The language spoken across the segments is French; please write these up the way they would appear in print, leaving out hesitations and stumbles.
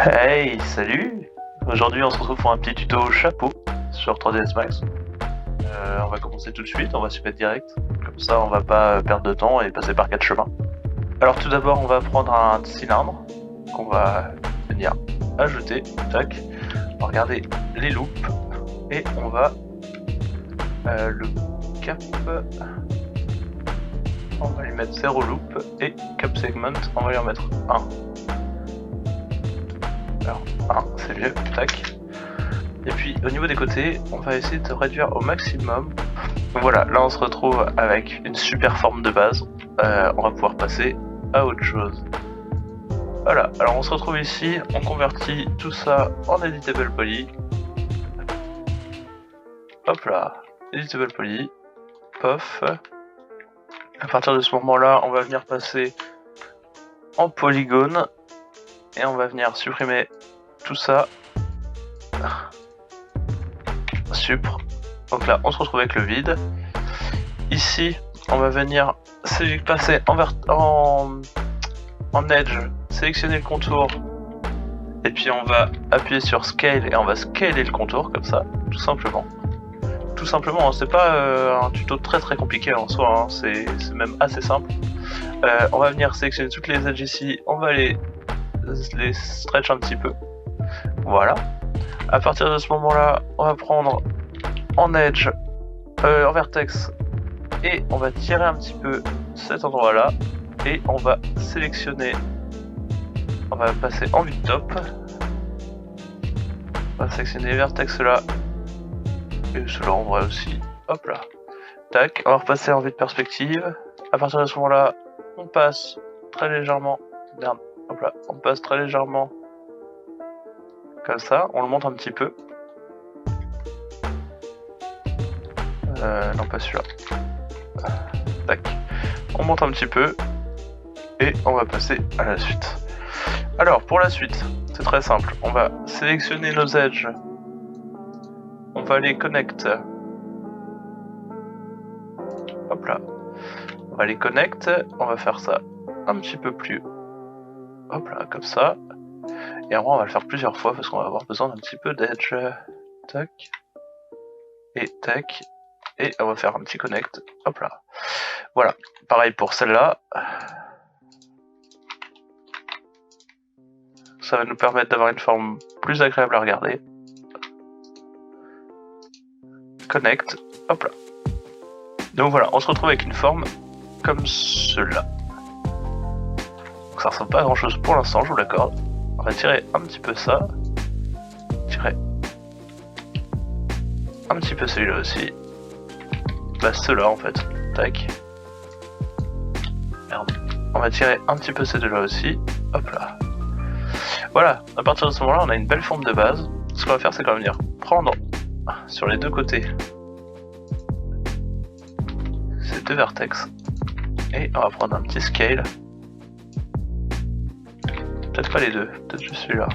Hey, salut! Aujourd'hui on se retrouve pour un petit tuto chapeau sur 3ds Max. On va commencer tout de suite, on va se mettre direct, comme ça on va pas perdre de temps et passer par 4 chemins. Alors tout d'abord on va prendre un cylindre qu'on va venir ajouter, tac, on va regarder les loops et on va le cap, on va lui mettre 0 loop et cap segment on va lui en mettre 1. Alors 1 c'est mieux, tac. Et puis au niveau des côtés, on va essayer de réduire au maximum. Donc voilà, là on se retrouve avec une super forme de base. On va pouvoir passer à autre chose. Voilà, alors on se retrouve ici, on convertit tout ça en editable poly. Hop là, editable poly, pof. À partir de ce moment-là, on va venir passer en polygone et on va venir supprimer tout ça. Supr. Donc là, on se retrouve avec le vide. Ici, on va venir passer en edge, sélectionner le contour, et puis on va appuyer sur scale et on va scaler le contour comme ça, tout simplement. Tout simplement, c'est pas un tuto très compliqué en soi, hein, c'est même assez simple. On va venir sélectionner toutes les edges ici, on va les stretch un petit peu. Voilà. À partir de ce moment-là, on va prendre en edge, en vertex, et on va tirer un petit peu cet endroit-là, et on va sélectionner, on va passer en vue de top, on va sélectionner les vertex là, et cela en vrai aussi, hop là, tac, on va repasser en vue de perspective. À partir de ce moment-là, on passe très légèrement, merde, hop là, on passe très légèrement, comme ça, on le monte un petit peu. Non pas celui-là. Tac. On monte un petit peu et on va passer à la suite. Alors pour la suite, c'est très simple. On va sélectionner nos edges. On va les connect. Hop là. On va les connect. On va faire ça un petit peu plus. Hop là, comme ça. Et en vrai, on va le faire plusieurs fois parce qu'on va avoir besoin d'un petit peu d'edge. Tac. Et tac. Et on va faire un petit connect. Hop là. Voilà. Pareil pour celle-là. Ça va nous permettre d'avoir une forme plus agréable à regarder. Connect, hop là. Donc voilà, on se retrouve avec une forme comme cela. Donc ça ressemble pas à grand chose pour l'instant, je vous l'accorde. On va tirer un petit peu ça. Tirer un petit peu celui-là aussi. Bah ceux-là en fait. Tac. Merde. On va tirer un petit peu ces deux-là aussi. Hop là. Voilà, à partir de ce moment-là, on a une belle forme de base. Ce qu'on va faire, c'est qu'on va venir prendre sur les deux côtés ces deux vertex et on va prendre un petit scale. Peut-être pas les deux, peut-être juste celui-là.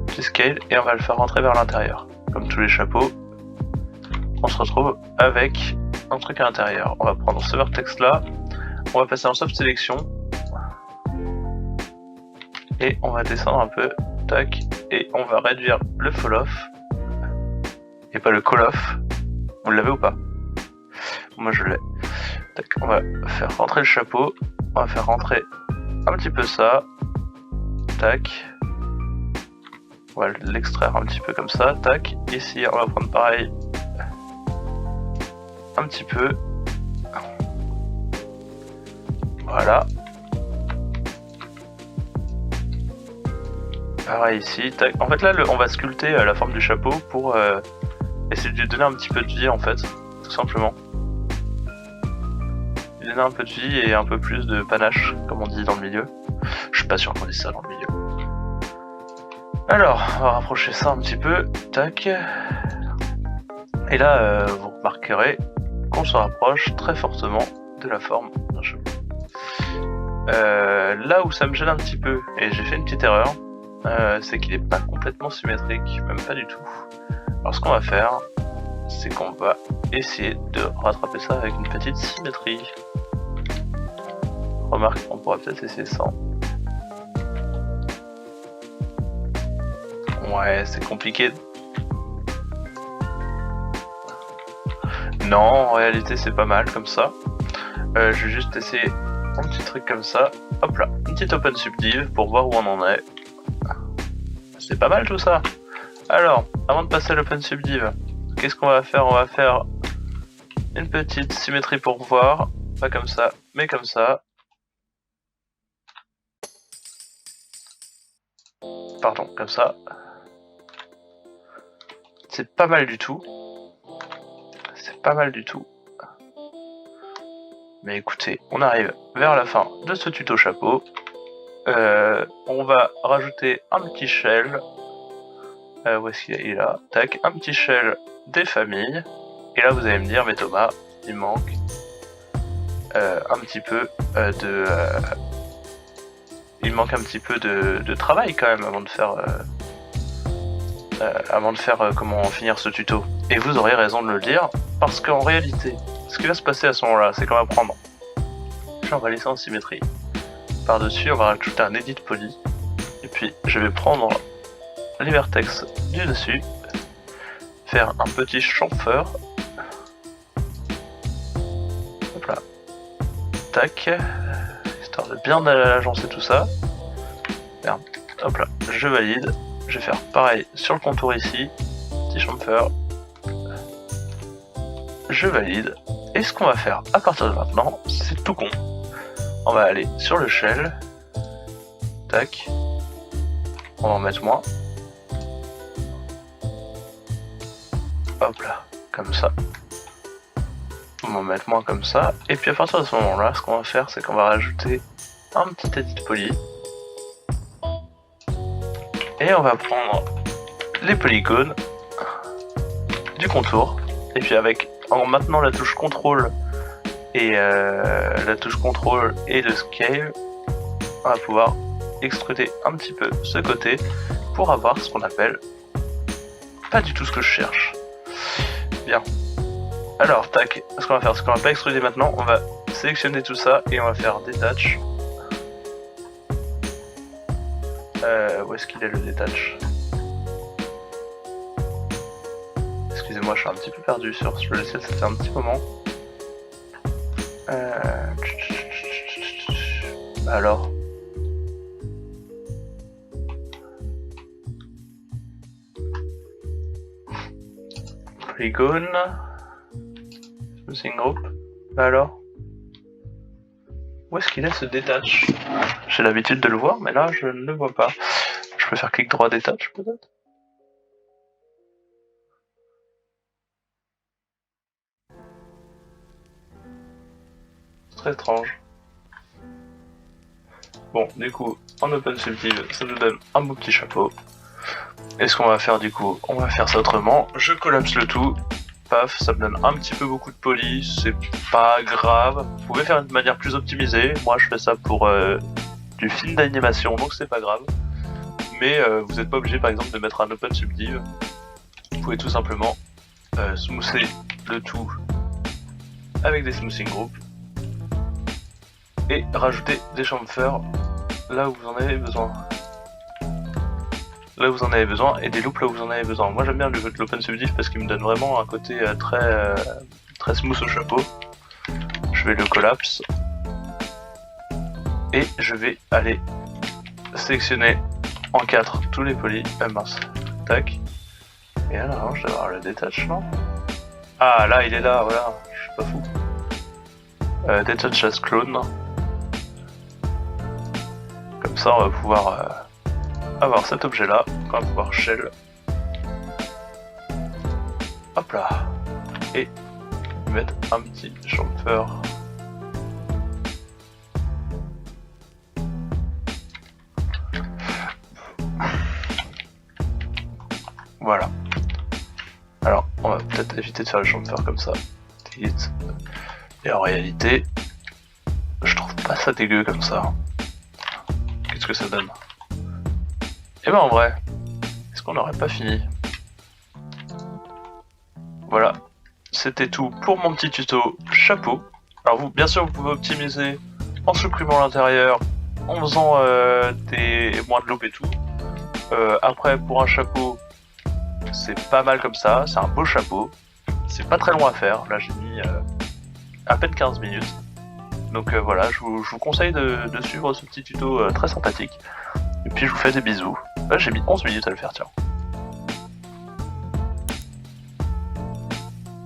Petit scale et on va le faire rentrer vers l'intérieur. Comme tous les chapeaux, on se retrouve avec un truc à l'intérieur. On va prendre ce vertex là, on va passer en soft sélection. Et on va descendre un peu, tac, et on va réduire le fall off, et pas le call off. Vous l'avez ou pas? Moi je l'ai. Tac, on va faire rentrer le chapeau, on va faire rentrer un petit peu ça, tac, on va l'extraire un petit peu comme ça, tac, ici on va prendre pareil, un petit peu, voilà. Pareil ici, tac. En fait là on va sculpter la forme du chapeau pour essayer de lui donner un petit peu de vie en fait, tout simplement. Lui donner un peu de vie et un peu plus de panache, comme on dit dans le milieu. Je suis pas sûr qu'on dise ça dans le milieu. Alors, on va rapprocher ça un petit peu, tac. Et là, vous remarquerez qu'on se rapproche très fortement de la forme d'un chapeau. Là où ça me gêne un petit peu, et j'ai fait une petite erreur, c'est qu'il est pas complètement symétrique, même pas du tout. Alors ce qu'on va faire, c'est qu'on va essayer de rattraper ça avec une petite symétrie. Remarque, on pourra peut-être essayer sans. Ouais, c'est compliqué. Non, en réalité c'est pas mal comme ça. Je vais juste essayer un petit truc comme ça. Hop là, une petite open subdiv pour voir où on en est. C'est pas mal tout ça. Alors, avant de passer à l'open subdiv, qu'est-ce qu'on va faire? On va faire une petite symétrie pour voir. Pas comme ça, mais comme ça. Pardon, comme ça. C'est pas mal du tout. C'est pas mal du tout. Mais écoutez, on arrive vers la fin de ce tuto chapeau. On va rajouter un petit shell. Où est-ce qu'il est? Il est là. Tac, un petit shell des familles. Et là, vous allez me dire, mais Thomas, il manque un petit peu il manque un petit peu de travail quand même avant de faire comment finir ce tuto. Et vous aurez raison de le dire, parce qu'en réalité, ce qui va se passer à ce moment-là, c'est qu'on va prendre, on va laisser en symétrie. Par-dessus, on va rajouter un edit poly, et puis je vais prendre les vertex du dessus, faire un petit chamfer. Hop là. Tac. Histoire de bien agencer tout ça. Merde. Hop là. Je valide. Je vais faire pareil sur le contour ici. Petit chamfer. Je valide. Et ce qu'on va faire à partir de maintenant, c'est tout con. On va aller sur le shell. Tac. On va en mettre moins. Hop là. Comme ça. On va en mettre moins comme ça. Et puis à partir de ce moment-là, ce qu'on va faire, c'est qu'on va rajouter un petit edit poly. Et on va prendre les polygones du contour. Et puis en maintenant la touche contrôle et le scale, on va pouvoir extruder un petit peu ce côté pour avoir ce qu'on appelle pas du tout ce que je cherche. Bien. Alors, tac, ce qu'on va faire, c'est qu'on va pas extruder maintenant, on va sélectionner tout ça et on va faire detach. Où est-ce qu'il est le detach? Excusez-moi, je suis un petit peu perdu sur ce logiciel, ça fait un petit moment. Alors. Polygone. Smoothing group. Alors. Où est-ce qu'il est ce detach? J'ai l'habitude de le voir, mais là je ne le vois pas. Je peux faire clic droit detach peut-être? C'est très étrange. Bon, du coup, en open subdiv, ça nous donne un beau petit chapeau. Et ce qu'on va faire du coup, on va faire ça autrement. Je collapse le tout. Paf, ça me donne un petit peu beaucoup de poly, c'est pas grave. Vous pouvez faire de manière plus optimisée. Moi, je fais ça pour du film d'animation, donc c'est pas grave. Mais vous n'êtes pas obligé, par exemple, de mettre un open subdiv. Vous pouvez tout simplement smoother le tout avec des smoothing groups et rajouter des chamfers là où vous en avez besoin. Là où vous en avez besoin et des loops là où vous en avez besoin. Moi j'aime bien l'open subdiv parce qu'il me donne vraiment un côté très smooth au chapeau. Je vais le collapse et je vais aller sélectionner en 4 tous les polys. Mince. Tac. Et là normalement je dois avoir le detach, non? Ah là il est là, voilà, je suis pas fou. Detach as clone. Comme ça on va pouvoir avoir cet objet là, qu'on va pouvoir shell. Hop là. Et mettre un petit chamfer. Voilà. Alors, on va peut-être éviter de faire le chamfer comme ça. Et en réalité, je trouve pas ça dégueu comme ça. Qu'est-ce que ça donne? Et ben en vrai, est-ce qu'on n'aurait pas fini? Voilà, c'était tout pour mon petit tuto chapeau. Alors vous, bien sûr, vous pouvez optimiser en supprimant l'intérieur, en faisant moins de loops et tout. Après, pour un chapeau, c'est pas mal comme ça, c'est un beau chapeau. C'est pas très long à faire, là j'ai mis à peine 15 minutes. Donc voilà, je vous conseille de suivre ce petit tuto très sympathique. Et puis je vous fais des bisous. Là j'ai mis 11 minutes à le faire, tiens.